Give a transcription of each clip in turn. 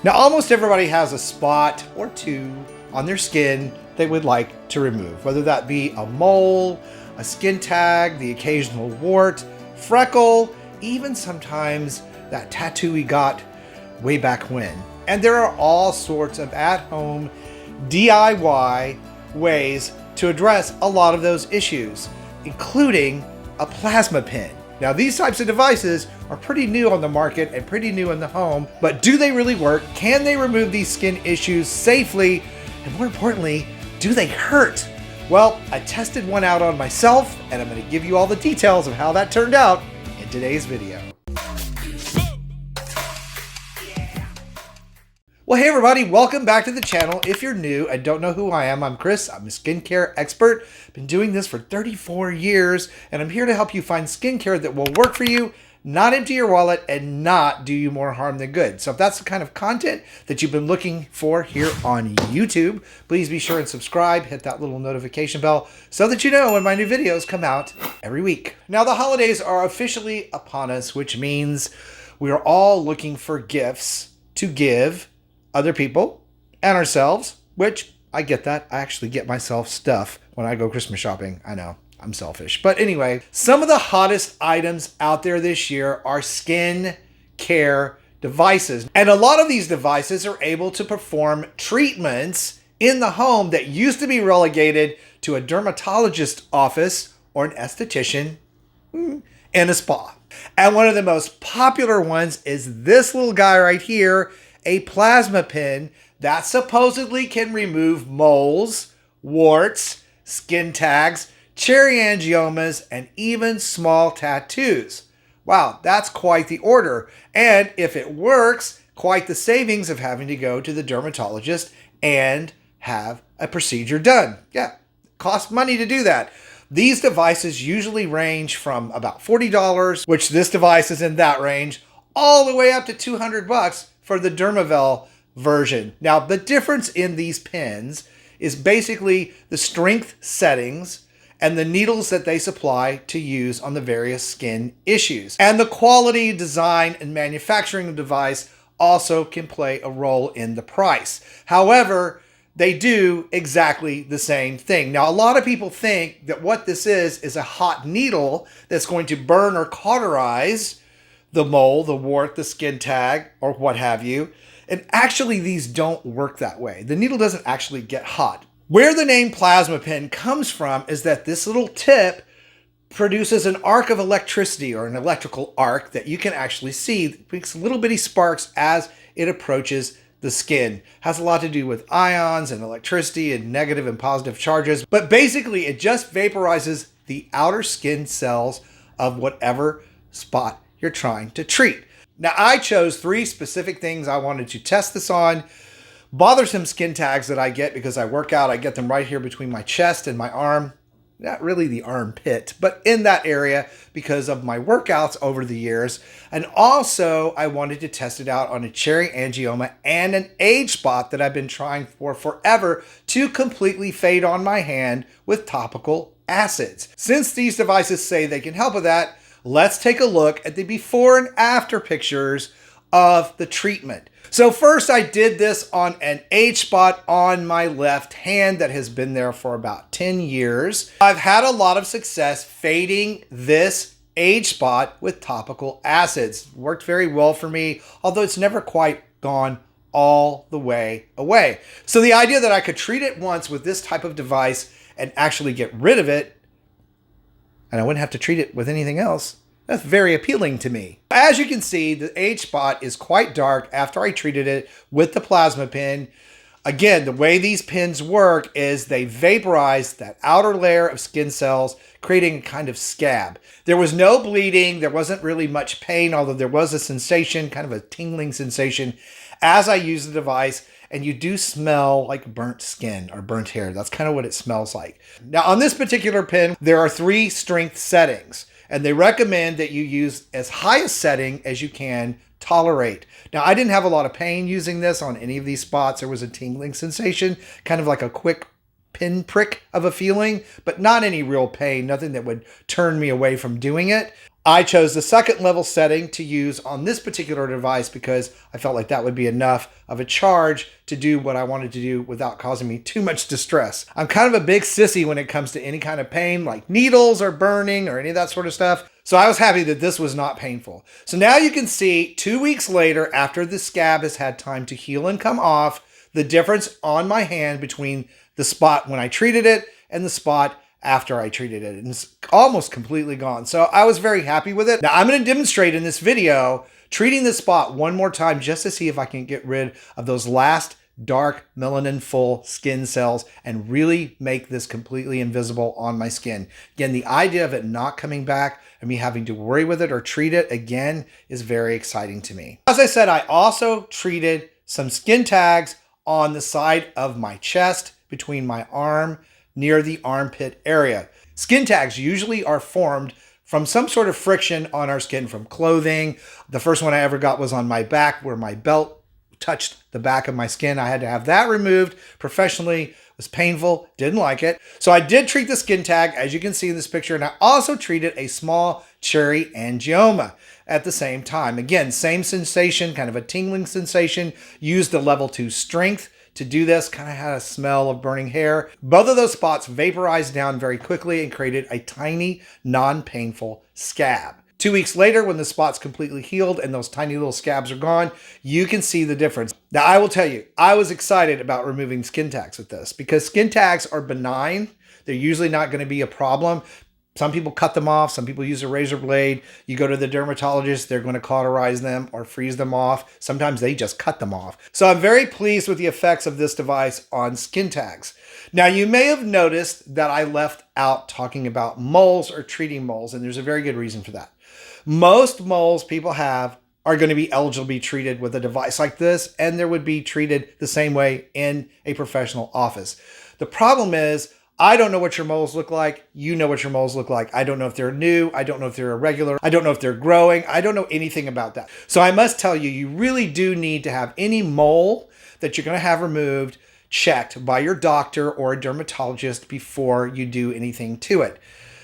Now, almost everybody has a spot or two on their skin they would like to remove, whether that be a mole, a skin tag, the occasional wart, freckle, even sometimes that tattoo we got way back when. And there are all sorts of at-home DIY ways to address a lot of those issues, including a plasma pen. Now, these types of devices are pretty new on the market and pretty new in the home, but do they really work? Can they remove these skin issues safely? And more importantly, do they hurt? Well, I tested one out on myself, and I'm going to give you all the details of how that turned out in today's video. Well, hey everybody, welcome back to the channel. If you're new and don't know who I am, I'm Chris. I'm a skincare expert. Been doing this for 34 years, and I'm here to help you find skincare that will work for you, not empty your wallet, and not do you more harm than good. So if that's the kind of content that you've been looking for here on YouTube, please be sure and subscribe, hit that little notification bell so that you know when my new videos come out every week. Now, the holidays are officially upon us, which means we are all looking for gifts to give other people and ourselves, which I get that. I actually get myself stuff when I go Christmas shopping. I know, I'm selfish. But anyway, some of the hottest items out there this year are skin care devices. And a lot of these devices are able to perform treatments in the home that used to be relegated to a dermatologist office or an esthetician in a spa. And one of the most popular ones is this little guy right here, a plasma pen that supposedly can remove moles, warts, skin tags, cherry angiomas, and even small tattoos. Wow, that's quite the order. And if it works, quite the savings of having to go to the dermatologist and have a procedure done. Yeah, it costs money to do that. These devices usually range from about $40, which this device is in that range, all the way up to $200 for the Dermavel version. Now, the difference in these pens is basically the strength settings and the needles that they supply to use on the various skin issues. And the quality, design, and manufacturing of the device also can play a role in the price. However, they do exactly the same thing. Now, a lot of people think that what this is a hot needle that's going to burn or cauterize the mole, the wart, the skin tag, or what have you. And actually, these don't work that way. The needle doesn't actually get hot. Where the name plasma pen comes from is that this little tip produces an arc of electricity, or an electrical arc that you can actually see. It makes little bitty sparks as it approaches the skin. Has a lot to do with ions and electricity and negative and positive charges. But basically, it just vaporizes the outer skin cells of whatever spot you're trying to treat. Now, I chose 3 specific things I wanted to test this on. Bothersome skin tags that I get because I work out. I get them right here between my chest and my arm. Not really the armpit, but in that area because of my workouts over the years. And also, I wanted to test it out on a cherry angioma and an age spot that I've been trying for forever to completely fade on my hand with topical acids. Since these devices say they can help with that, let's take a look at the before and after pictures of the treatment. So first, I did this on an age spot on my left hand that has been there for about 10 years. I've had a lot of success fading this age spot with topical acids. Worked very well for me, although it's never quite gone all the way away. So the idea that I could treat it once with this type of device and actually get rid of it, and I wouldn't have to treat it with anything else, that's very appealing to me. As you can see, the age spot is quite dark after I treated it with the plasma pen. Again, the way these pens work is they vaporize that outer layer of skin cells, creating a kind of scab. There was no bleeding. There wasn't really much pain, although there was a sensation, kind of a tingling sensation as I used the device. And you do smell like burnt skin or burnt hair. That's kind of what it smells like. Now, on this particular pen, there are 3 strength settings, and they recommend that you use as high a setting as you can tolerate. Now, I didn't have a lot of pain using this on any of these spots. There was a tingling sensation, kind of like a quick pin prick of a feeling, but not any real pain, nothing that would turn me away from doing it. I chose the second level setting to use on this particular device because I felt like that would be enough of a charge to do what I wanted to do without causing me too much distress. I'm kind of a big sissy when it comes to any kind of pain, like needles or burning or any of that sort of stuff. So I was happy that this was not painful. So now you can see 2 weeks later, after the scab has had time to heal and come off, the difference on my hand between the spot when I treated it and the spot after I treated it. And it's almost completely gone. So I was very happy with it. Now I'm going to demonstrate in this video treating this spot one more time just to see if I can get rid of those last dark melanin full skin cells and really make this completely invisible on my skin. Again, the idea of it not coming back and me having to worry with it or treat it again is very exciting to me. As I said, I also treated some skin tags on the side of my chest between my arm near the armpit area. Skin tags usually are formed from some sort of friction on our skin from clothing. The first one I ever got was on my back where my belt touched the back of my skin. I had to have that removed professionally. It was painful, didn't like it. So I did treat the skin tag, as you can see in this picture, and I also treated a small cherry angioma at the same time. Again, same sensation, kind of a tingling sensation. Used the level 2 strength to do this, kind of had a smell of burning hair. Both of those spots vaporized down very quickly and created a tiny, non-painful scab. 2 weeks later, when the spot's completely healed and those tiny little scabs are gone, you can see the difference. Now, I will tell you, I was excited about removing skin tags with this because skin tags are benign. They're usually not going to be a problem. Some people cut them off. Some people use a razor blade. You go to the dermatologist, they're going to cauterize them or freeze them off. Sometimes they just cut them off. So I'm very pleased with the effects of this device on skin tags. Now, you may have noticed that I left out talking about moles or treating moles, and there's a very good reason for that. Most moles people have are going to be eligible to be treated with a device like this, and they would be treated the same way in a professional office. The problem is, I don't know what your moles look like. You know what your moles look like. I don't know if they're new. I don't know if they're irregular. I don't know if they're growing. I don't know anything about that. So I must tell you, you really do need to have any mole that you're going to have removed checked by your doctor or a dermatologist before you do anything to it.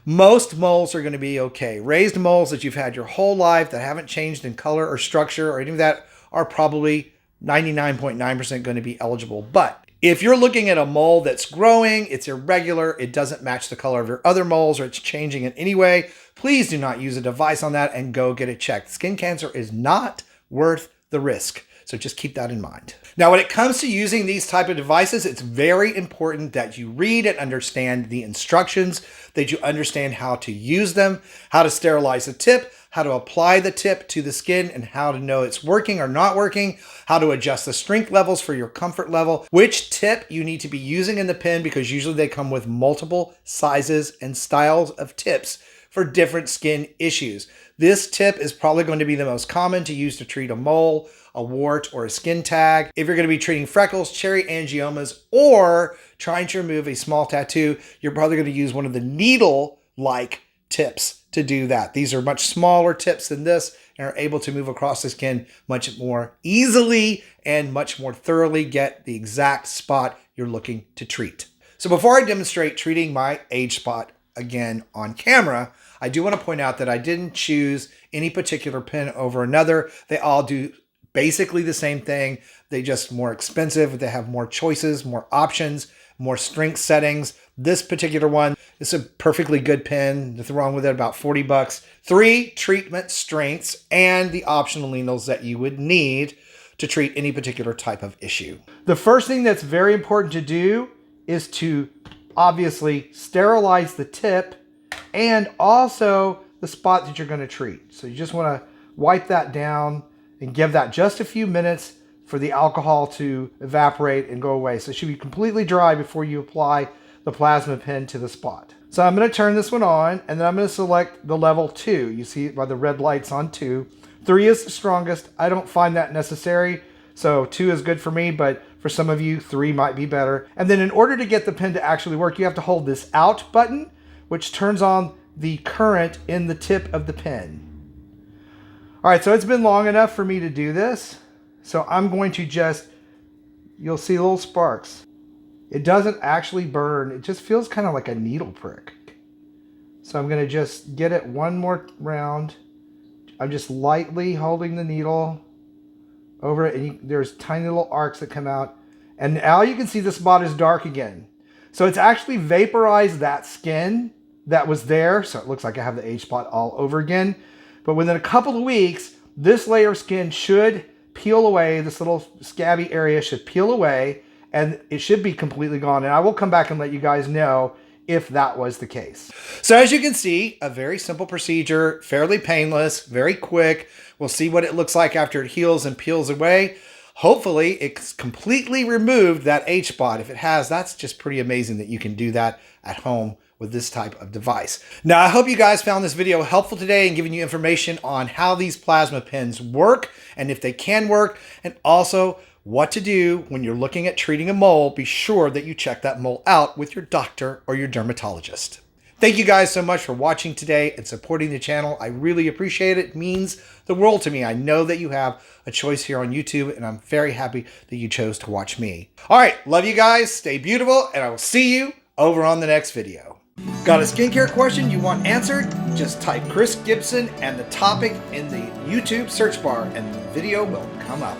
Most moles are going to be okay. Raised moles that you've had your whole life that haven't changed in color or structure or any of that are probably 99.9% going to be eligible. But if you're looking at a mole that's growing, it's irregular, it doesn't match the color of your other moles, or it's changing in any way, please do not use a device on that and go get it checked. Skin cancer is not worth the risk. So just keep that in mind. Now, when it comes to using these type of devices, it's very important that you read and understand the instructions, that you understand how to use them, how to sterilize the tip, how to apply the tip to the skin, and how to know it's working or not working, how to adjust the strength levels for your comfort level, which tip you need to be using in the pen, because usually they come with multiple sizes and styles of tips for different skin issues. This tip is probably going to be the most common to use to treat a mole, a wart, or a skin tag. If you're going to be treating freckles, cherry angiomas, or trying to remove a small tattoo, you're probably going to use one of the needle-like tips to do that. These are much smaller tips than this and are able to move across the skin much more easily and much more thoroughly get the exact spot you're looking to treat. So before I demonstrate treating my age spot again on camera, I do want to point out that I didn't choose any particular pen over another. They all do basically the same thing. They just more expensive. They have more choices, more options, more strength settings. This particular one is a perfectly good pen. Nothing wrong with it, about 40 bucks. 3 treatment strengths and the optional needles that you would need to treat any particular type of issue. The first thing that's very important to do is to obviously sterilize the tip and also the spot that you're going to treat. So you just want to wipe that down and give that just a few minutes for the alcohol to evaporate and go away. So it should be completely dry before you apply the plasma pen to the spot. So I'm going to turn this one on, and then I'm going to select the level 2. You see it by the red lights on 2. 3 is the strongest. I don't find that necessary, so 2 is good for me, but for some of you, 3 might be better. And then in order to get the pen to actually work, you have to hold this out button, which turns on the current in the tip of the pen. All right, so it's been long enough for me to do this. So I'm going to just, you'll see little sparks. It doesn't actually burn. It just feels kind of like a needle prick. So I'm going to just get it one more round. I'm just lightly holding the needle over it, and there's tiny little arcs that come out. And now you can see the spot is dark again. So it's actually vaporized that skin that was there. So it looks like I have the age spot all over again. But within a couple of weeks, this layer of skin should peel away. This little scabby area should peel away, and it should be completely gone. And I will come back and let you guys know if that was the case. So as you can see, a very simple procedure, fairly painless, very quick. We'll see what it looks like after it heals and peels away. Hopefully it's completely removed that age spot. If it has, that's just pretty amazing that you can do that at home with this type of device. Now, I hope you guys found this video helpful today and giving you information on how these plasma pens work and if they can work, and also what to do when you're looking at treating a mole. Be sure that you check that mole out with your doctor or your dermatologist. Thank you guys so much for watching today and supporting the channel. I really appreciate it. It means the world to me. I know that you have a choice here on YouTube, and I'm very happy that you chose to watch me. All right, love you guys. Stay beautiful, and I will see you over on the next video. Got a skincare question you want answered? Just type Chris Gibson and the topic in the YouTube search bar, and the video will come up.